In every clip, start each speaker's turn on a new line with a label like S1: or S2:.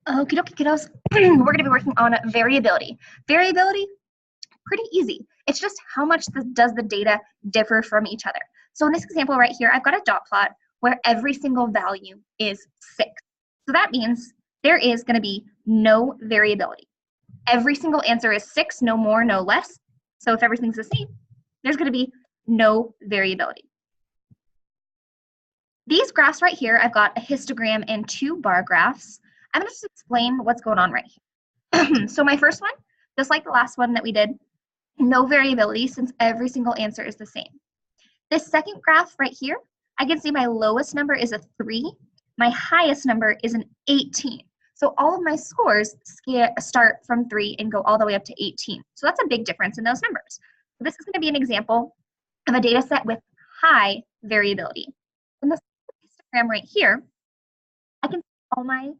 S1: Okie dokie, kiddos. We're going to be working on variability. Variability, pretty easy. It's just how much does the data differ from each other. So in this example right here, I've got a dot plot where every single value is 6. So that means there is going to be no variability. Every single answer is 6, no more, no less. So if everything's the same, there's going to be no variability. These graphs right here, I've got a histogram and 2 bar graphs. I'm going to just explain what's going on right here. So my first one, just like the last one that we did, no variability since every single answer is the same. This second graph right here, I can see my lowest number is a 3. My highest number is an 18. So all of my scores start from 3 and go all the way up to 18. So that's a big difference in those numbers. So this is going to be an example of a data set with high variability. In this histogram right here, I can see all my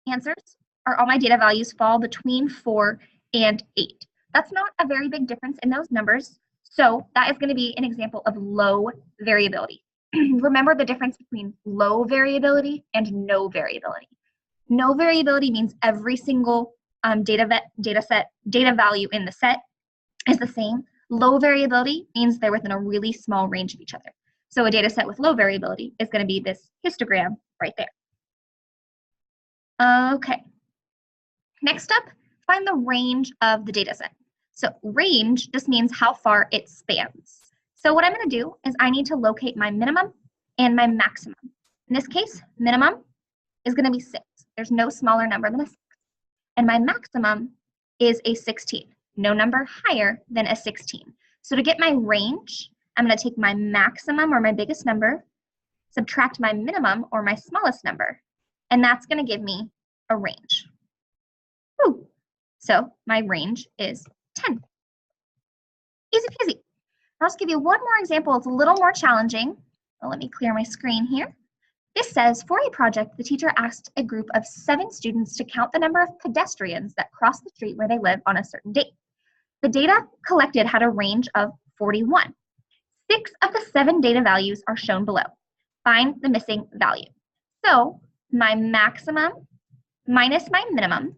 S1: answers or all my data values fall between 4 and 8. That's not a very big difference in those numbers. So that is going to be an example of low variability. Remember the difference between low variability and no variability. No variability means every single data value in the set is the same. Low variability means they're within a really small range of each other. So a data set with low variability is going to be this histogram right there. Okay. Next up, find the range of the data set. So range just means how far it spans. So what I'm going to do is I need to locate my minimum and my maximum. In this case, minimum is going to be 6. There's no smaller number than a 6. And my maximum is a 16. No number higher than a 16. So to get my range, I'm going to take my maximum or my biggest number, subtract my minimum or my smallest number, and that's going to give me a range. Woo. So my range is 10. Easy peasy. I'll just give you one more example. It's a little more challenging. Well, let me clear my screen here. This says, for a project, the teacher asked a group of 7 students to count the number of pedestrians that cross the street where they live on a certain date. The data collected had a range of 41. 6 of the 7 data values are shown below. Find the missing value. So my maximum minus my minimum,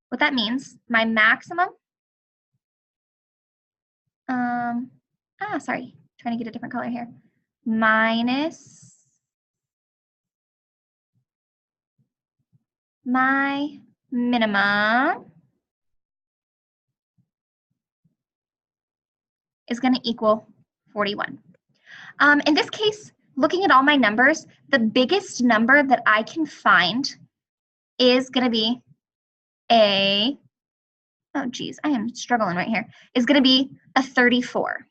S1: what that means, my maximum, trying to get a different color here, minus my minimum is going to equal 41. In this case, looking at all my numbers, the biggest number that I can find is going to be a, oh geez, I am struggling right here, is going to be a 34.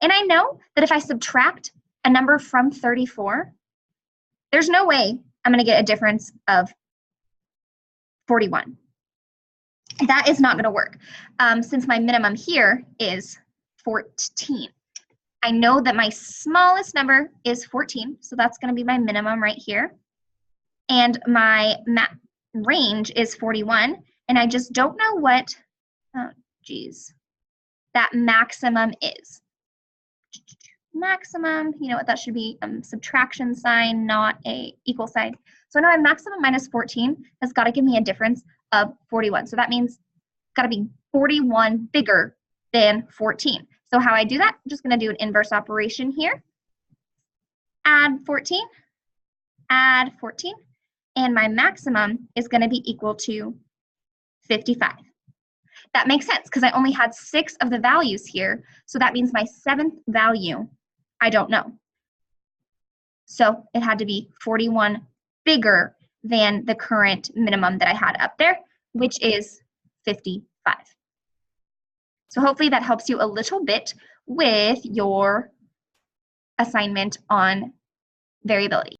S1: And I know that if I subtract a number from 34, there's no way I'm going to get a difference of 41. That is not going to work since my minimum here is 14. I know that my smallest number is 14, so that's going to be my minimum right here. And my range is 41, and I just don't know what, oh geez, that maximum is. Maximum, you know what that should be, subtraction sign, not a equal sign. So now my maximum minus 14 has got to give me a difference of 41. So that means it's got to be 41 bigger than 14. So how I do that, I'm just going to do an inverse operation here. Add 14, and my maximum is going to be equal to 55. That makes sense because I only had 6 of the values here, so that means my 7th value, I don't know. So it had to be 41 bigger than the current minimum that I had up there, which is 55. So hopefully that helps you a little bit with your assignment on variability.